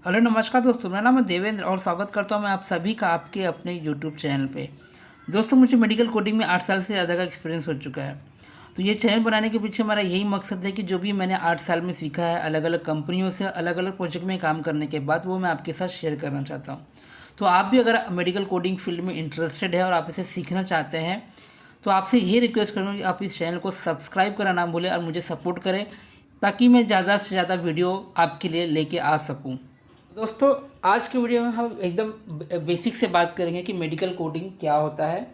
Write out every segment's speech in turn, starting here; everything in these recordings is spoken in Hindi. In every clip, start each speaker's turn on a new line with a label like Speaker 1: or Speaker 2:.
Speaker 1: हेलो नमस्कार दोस्तों, मेरा नाम है देवेंद्र और स्वागत करता हूं मैं आप सभी का आपके अपने यूट्यूब चैनल पे। दोस्तों, मुझे मेडिकल कोडिंग में 8 साल से ज़्यादा का एक्सपीरियंस हो चुका है। तो ये चैनल बनाने के पीछे हमारा यही मकसद है कि जो भी मैंने 8 साल में सीखा है अलग अलग कंपनियों से अलग अलग प्रोजेक्ट में काम करने के बाद वो मैं आपके साथ शेयर करना चाहता हूँ। तो आप भी अगर मेडिकल कोडिंग फील्ड में इंटरेस्टेड है और आप इसे सीखना चाहते हैं तो आपसे ये रिक्वेस्ट करूँगा कि आप इस चैनल को सब्सक्राइब करना ना भूलें और मुझे सपोर्ट करें ताकि मैं ज़्यादा से ज़्यादा वीडियो आपके लिए लेके आ सकूँ। दोस्तों, आज के वीडियो में हम एकदम बेसिक से बात करेंगे कि मेडिकल कोडिंग क्या होता है,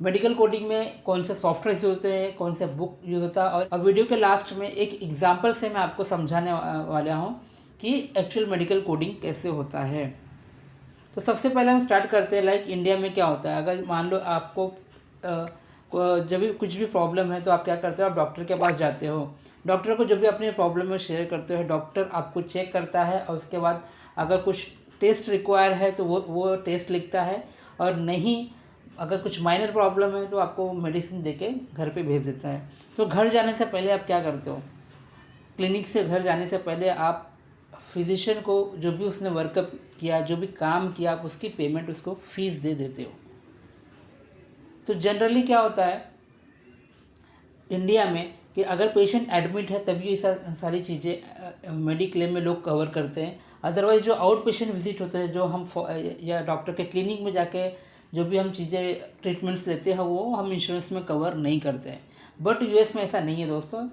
Speaker 1: मेडिकल कोडिंग में कौन से सॉफ्टवेयर यूज होते हैं, कौन से बुक यूज होता है। और अब वीडियो के लास्ट में एक एग्जांपल से मैं आपको समझाने वाला हूँ कि एक्चुअल मेडिकल कोडिंग कैसे होता है। तो सबसे पहले हम स्टार्ट करते हैं लाइक इंडिया में क्या होता है। अगर मान लो आपको जब भी कुछ भी प्रॉब्लम है तो आप क्या करते हो, आप डॉक्टर के पास जाते हो। डॉक्टर को जो भी अपनी प्रॉब्लम है शेयर करते हो, डॉक्टर आपको चेक करता है और उसके बाद अगर कुछ टेस्ट रिक्वायर है तो वो टेस्ट लिखता है, और नहीं अगर कुछ माइनर प्रॉब्लम है तो आपको मेडिसिन देके घर पे भेज देता है। तो घर जाने से पहले आप क्या करते हो, क्लिनिक से घर जाने से पहले आप फिजिशियन को जो भी उसने वर्कअप किया, जो भी काम किया, आप उसकी पेमेंट उसको फीस दे देते हो। तो जनरली क्या होता है इंडिया में कि अगर पेशेंट एडमिट है तभी ये सारी चीज़ें मेडिक्लेम में लोग कवर करते हैं। अदरवाइज़ जो आउट पेशेंट विजिट होते हैं, जो हम या डॉक्टर के क्लिनिक में जाके जो भी हम चीज़ें ट्रीटमेंट्स लेते हैं वो हम इंश्योरेंस में कवर नहीं करते हैं। बट यूएस में ऐसा नहीं है दोस्तों।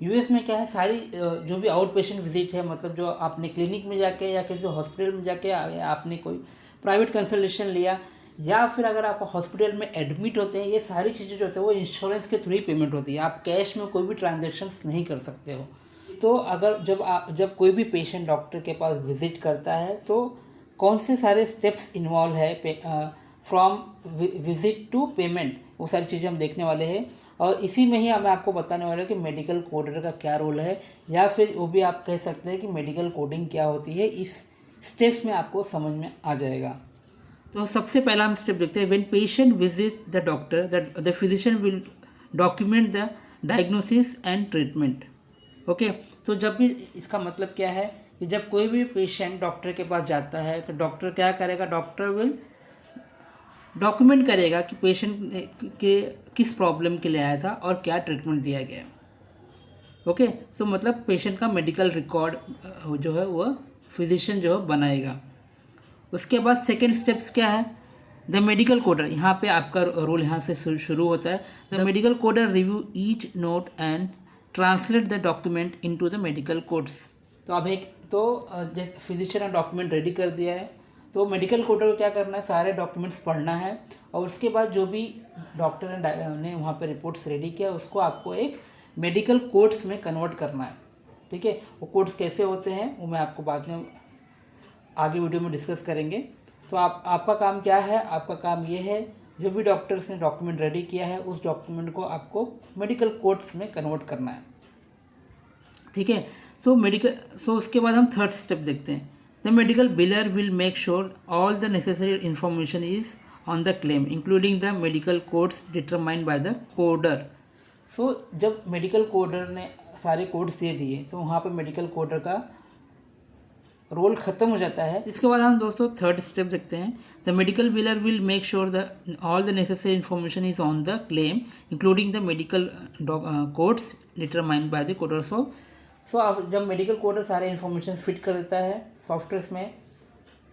Speaker 1: यूएस में क्या है, सारी जो भी आउट पेशेंट विजिट है, मतलब जो आपने क्लिनिक में जाके या किसी हॉस्पिटल में जाके आपने कोई प्राइवेट कंसल्टेशन लिया, या फिर अगर आप हॉस्पिटल में एडमिट होते हैं, ये सारी चीज़ें जो होती है वो इंश्योरेंस के थ्रू ही पेमेंट होती है। आप कैश में कोई भी ट्रांजैक्शंस नहीं कर सकते हो। तो अगर जब कोई भी पेशेंट डॉक्टर के पास विजिट करता है तो कौन से सारे स्टेप्स इन्वॉल्व है फ्रॉम विजिट टू पेमेंट, वो सारी चीज़ें हम देखने वाले हैं। और इसी में ही मैं आपको बताने वाला हूँ कि मेडिकल कोडर का क्या रोल है, या फिर वो भी आप कह सकते हैं कि मेडिकल कोडिंग क्या होती है। इस स्टेप्स में आपको समझ में आ जाएगा। तो सबसे पहला हम स्टेप देखते हैं। When patient visit the doctor, the physician will document the diagnosis and treatment. Okay, तो जब भी इसका मतलब क्या है कि जब कोई भी पेशेंट डॉक्टर के पास जाता है तो डॉक्टर क्या करेगा, डॉक्टर विल डॉक्यूमेंट करेगा कि पेशेंट के किस प्रॉब्लम के लिए आया था और क्या ट्रीटमेंट दिया गया। ओके, तो मतलब पेशेंट का मेडिकल रिकॉर्ड जो है वह फिजिशियन जो है बनाएगा। उसके बाद सेकेंड स्टेप्स क्या है, द मेडिकल कोडर। यहाँ पे आपका रोल यहाँ से शुरू होता है। The medical coder review each note and translate the document into the medical codes. तो अब एक तो जैसे फिजिशियन ने डॉक्यूमेंट रेडी कर दिया है तो मेडिकल कोडर को क्या करना है, सारे डॉक्यूमेंट्स पढ़ना है, और उसके बाद जो भी डॉक्टर ने वहाँ पे रिपोर्ट्स रेडी किया उसको आपको एक मेडिकल कोड्स में कन्वर्ट करना है। ठीक है, वो कोड्स कैसे होते हैं वो मैं आपको बाद में आगे वीडियो में डिस्कस करेंगे। तो आपका काम क्या है, आपका काम ये है जो भी डॉक्टर्स ने डॉक्यूमेंट रेडी किया है उस डॉक्यूमेंट को आपको मेडिकल कोड्स में कन्वर्ट करना है। ठीक है, सो उसके बाद हम थर्ड स्टेप देखते हैं। The medical biller will make sure all the necessary information is on the claim including the medical codes determined by the coder. So जब मेडिकल कोडर ने सारे कोड्स दे दिए तो वहाँ पर मेडिकल कोडर का रोल खत्म हो जाता है। इसके बाद हम दोस्तों थर्ड स्टेप देखते हैं। The medical biller will make sure the all the necessary information is on the claim including the medical codes determined by the coder. So आप जब मेडिकल कोडर सारे इन्फॉर्मेशन फिट कर देता है सॉफ्टवेयर में,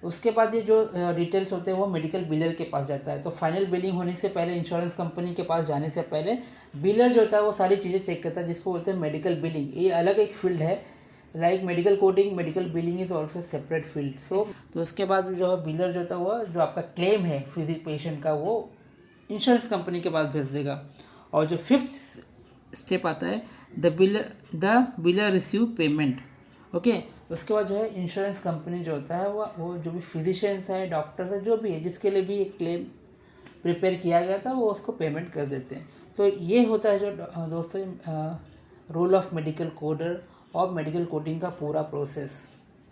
Speaker 1: उसके बाद ये जो डिटेल्स होते हैं वो मेडिकल बिलर के पास जाता है। तो फाइनल बिलिंग होने से पहले, इंश्योरेंस कंपनी के पास जाने से पहले, बिलर जो होता है वो सारी चीज़ें चेक करता है, जिसको बोलते हैं मेडिकल बिलिंग। ये अलग एक फील्ड है, like medical coding, medical billing is also separate field. So तो उसके बाद जो है बिलर जो होता है वो जो आपका क्लेम है फिजिक पेशेंट का वो इंश्योरेंस कंपनी के पास भेज देगा। और जो फिफ्थ स्टेप आता है, the wheeler receive payment. Okay, उसके बाद जो है इंश्योरेंस कंपनी जो होता है वो जो भी फिजिशियंस है, डॉक्टर्स है, जो भी है जिसके लिए भी एक क्लेम प्रिपेयर किया गया था वो उसको पेमेंट कर देते हैं। तो ये होता है जो दोस्तों रोल ऑफ मेडिकल कोडर और मेडिकल कोडिंग का पूरा प्रोसेस।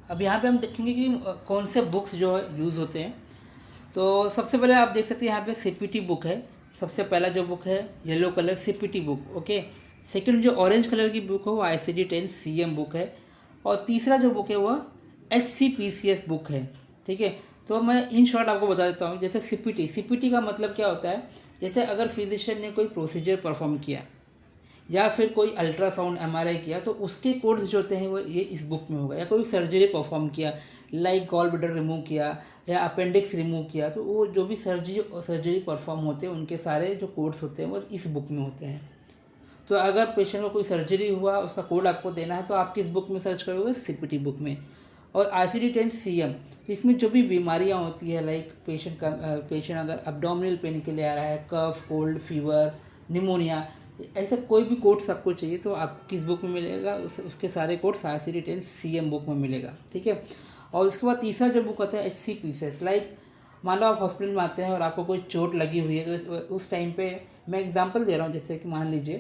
Speaker 1: अब यहाँ पे हम देखेंगे कि कौन से बुक्स जो है यूज़ होते हैं। तो सबसे पहले आप देख सकते हैं यहाँ पे सीपीटी बुक है। सबसे पहला जो बुक है yellow colour CPT book. Okay, second जो ऑरेंज कलर की बुक है वो ICD-10 CM बुक है। और तीसरा जो बुक है वो HCPCS बुक है, ठीक है। तो मैं इन शॉर्ट आपको बता देता हूँ। जैसे CPT का मतलब क्या होता है, जैसे अगर फिजिशियन ने कोई प्रोसीजर परफॉर्म किया या फिर कोई अल्ट्रासाउंड MRI किया, तो उसके कोड्स जो होते हैं वो ये इस बुक में होगा। या कोई सर्जरी परफॉर्म किया, लाइक गॉल ब्लैडर रिमूव किया या अपेंडिक्स रिमूव किया, तो वो जो भी सर्जरी परफॉर्म होते हैं उनके सारे जो कोड्स होते हैं वो इस बुक में होते हैं। तो अगर पेशेंट को कोई सर्जरी हुआ, उसका कोड आपको देना है, तो आप किस बुक में सर्च करोगे? CPT बुक में। और ICD-10 CM, तो इसमें जो भी बीमारियां होती है, लाइक पेशेंट अगर एब्डोमिनल पेन के लिए आ रहा है, कफ, कोल्ड, फीवर, निमोनिया, ऐसा कोई भी कोड्स आपको चाहिए तो आप किस बुक में मिलेगा? उसके सारे कोड्स ICD-10 CM बुक में मिलेगा, ठीक है। और उसके बाद तीसरा जो बुक आता है HCPCS, लाइक मान लो आप हॉस्पिटल में आते हैं और आपको कोई चोट लगी हुई है, तो उस टाइम पे मैं एग्जांपल दे रहा हूँ, जैसे कि मान लीजिए,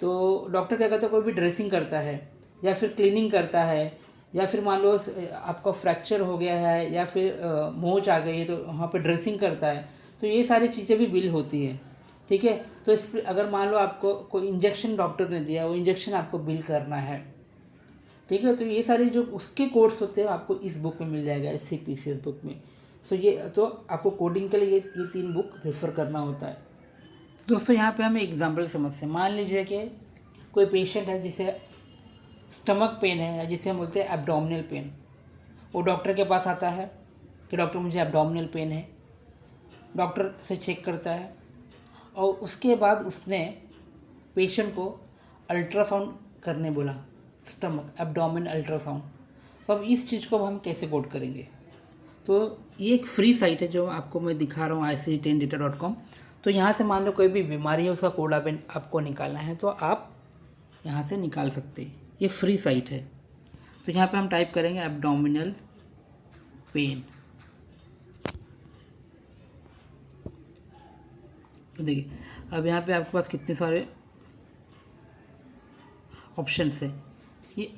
Speaker 1: तो डॉक्टर क्या करता है, कोई भी ड्रेसिंग करता है या फिर क्लीनिंग करता है, या फिर मान लो आपका फ्रैक्चर हो गया है या फिर मोच आ गई है, तो वहाँ पे ड्रेसिंग करता है। तो ये सारी चीज़ें भी बिल होती है, ठीक है। तो इस अगर मान लो आपको कोई इंजेक्शन डॉक्टर ने दिया, वो इंजेक्शन आपको बिल करना है, ठीक है। तो ये सारे जो उसके कोड्स होते हैं आपको इस बुक में मिल जाएगा, HCPCS बुक में। सो ये तो आपको कोडिंग के लिए ये 3 बुक रेफ़र करना होता है। दोस्तों यहाँ पे हमें एग्जांपल समझते हैं। मान लीजिए कि कोई पेशेंट है जिसे स्टमक पेन है, या जिसे हम बोलते हैं एब्डोमिनल पेन। वो डॉक्टर के पास आता है कि डॉक्टर मुझे एब्डोमिनल पेन है, डॉक्टर से चेक करता है और उसके बाद उसने पेशेंट को अल्ट्रासाउंड करने बोला, स्टमक एब्डोमेन अल्ट्रासाउंड। तो अब इस चीज़ को हम कैसे कोड करेंगे? तो ये एक फ्री साइट है जो आपको मैं दिखा रहा हूँ, ICD-10data.com। तो यहाँ से मान लो कोई भी बीमारी है, उसका कोड आपको निकालना है तो आप यहाँ से निकाल सकते हैं। ये फ्री साइट है। तो यहाँ पे हम टाइप करेंगे एब्डोमिनल पेन। तो देखिए अब यहाँ पे आपके पास कितने सारे ऑप्शंस है। ये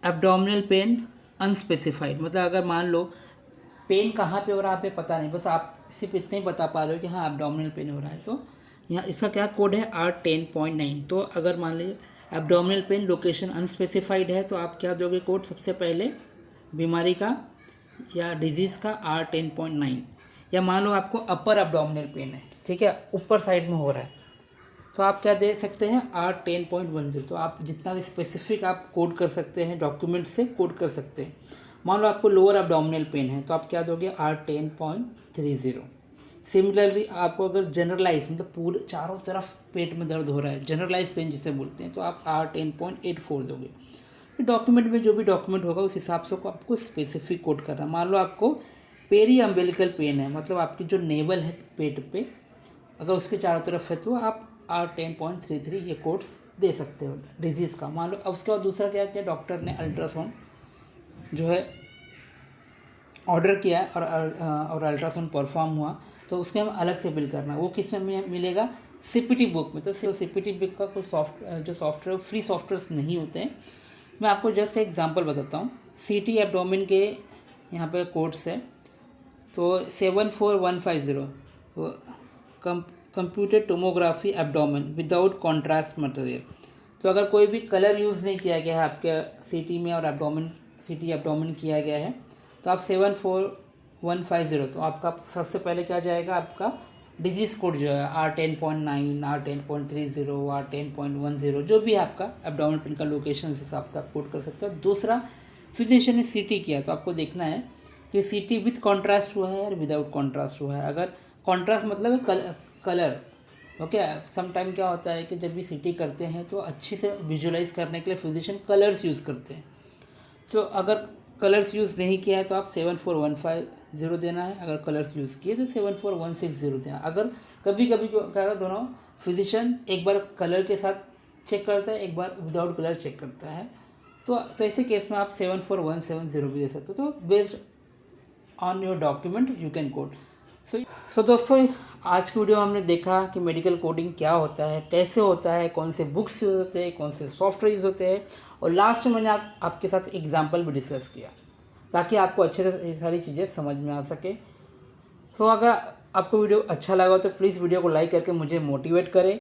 Speaker 1: एब्डोमिनल पेन अनस्पेसिफाइड, मतलब अगर मान लो पेन कहाँ पे हो रहा है आप पता नहीं, बस आप सिर्फ इतने ही बता पा रहे हो कि हाँ एब्डोमिनल पेन हो रहा है, तो यहाँ इसका क्या कोड है? R10.9। तो अगर मान लीजिए एब्डोमिनल पेन लोकेशन अनस्पेसिफाइड है, तो आप क्या दोगे कोड? सबसे पहले बीमारी का या डिजीज़ का R10.9। या मान लो आपको अपर एब्डोमिनल पेन है, ठीक है, ऊपर साइड में हो रहा है, तो आप क्या दे सकते हैं? R10.10। तो आप जितना भी स्पेसिफिक आप कोड कर सकते हैं, डॉक्यूमेंट से कोड कर सकते हैं। मान लो आपको लोअर एब्डोमिनल पेन है, तो आप क्या दोगे? R10.30। सिमिलरली आपको अगर जनरलाइज, मतलब पूरे चारों तरफ पेट में दर्द हो रहा है, जनरलाइज पेन जिसे बोलते हैं, तो आप R10.84 दोगे। डॉक्यूमेंट में जो भी डॉक्यूमेंट होगा उस हिसाब से आपको स्पेसिफिक कोड करना है। मान लो आपको पेरी अम्बिलिकल पेन है, मतलब आपकी जो नेवल है पेट पे, अगर उसके चारों तरफ है, तो आप R10.33 ये कोड्स दे सकते हो डिजीज़ का। मान लो अब उसके बाद दूसरा क्या किया, डॉक्टर ने अल्ट्रासाउंड जो है ऑर्डर किया और अल्ट्रासाउंड परफॉर्म हुआ, तो उसके हम अलग से बिल करना है। वो किस में मिलेगा? CPT बुक में। तो CPT बुक का कोई सॉफ्टवेयर फ्री सॉफ्टवेयर्स नहीं होते हैं। मैं आपको जस्ट एक एग्जांपल बताता हूँ। CT एब्डोमेन के यहाँ पे कोड्स है, तो 74150 computed tomography abdomen without contrast material. तो अगर कोई भी कलर यूज़ नहीं किया गया है आपके CT में और CT एब्डोमेन किया गया है, तो आप 74150, तो आपका सबसे पहले क्या जाएगा? आपका डिजीज़ कोड जो है R10.9, R10.30, R10.10, जो भी है आपका एब्डोमेन पेन का लोकेशन, उस हिसाब से आप कोड कर सकते हो। दूसरा, फिजिशियन ने CT किया, तो आपको देखना है कि CT विथ कॉन्ट्रास्ट हुआ है और विदाउट कॉन्ट्रास्ट हुआ है। अगर कॉन्ट्रास्ट मतलब कलर, ओके। समटाइम क्या होता है कि जब भी CT करते हैं तो अच्छी से विजुलाइज करने के लिए फिजिशियन कलर्स यूज़ करते हैं। तो अगर कलर्स यूज़ नहीं किया है तो आप 74150 देना है, अगर कलर्स यूज़ किए तो 74160 देना। अगर कभी कभी क्या है, दोनों फिजिशियन एक बार कलर के साथ चेक करता है, एक बार विदाउट कलर चेक करता है, तो ऐसे केस में आप 74170 भी दे सकते हो। तो based on your document you can code. So दोस्तों, आज की वीडियो में हमने देखा कि मेडिकल कोडिंग क्या होता है, कैसे होता है, कौन से बुक्स यूज़ होते हैं, कौन से सॉफ्टवेयर यूज़ होते हैं, और लास्ट में मैंने आपके साथ एग्जांपल भी डिस्कस किया ताकि आपको अच्छे से ये सारी चीज़ें समझ में आ सके। सो अगर आपको वीडियो अच्छा लगा तो प्लीज़ वीडियो को लाइक करके मुझे मोटिवेट करें।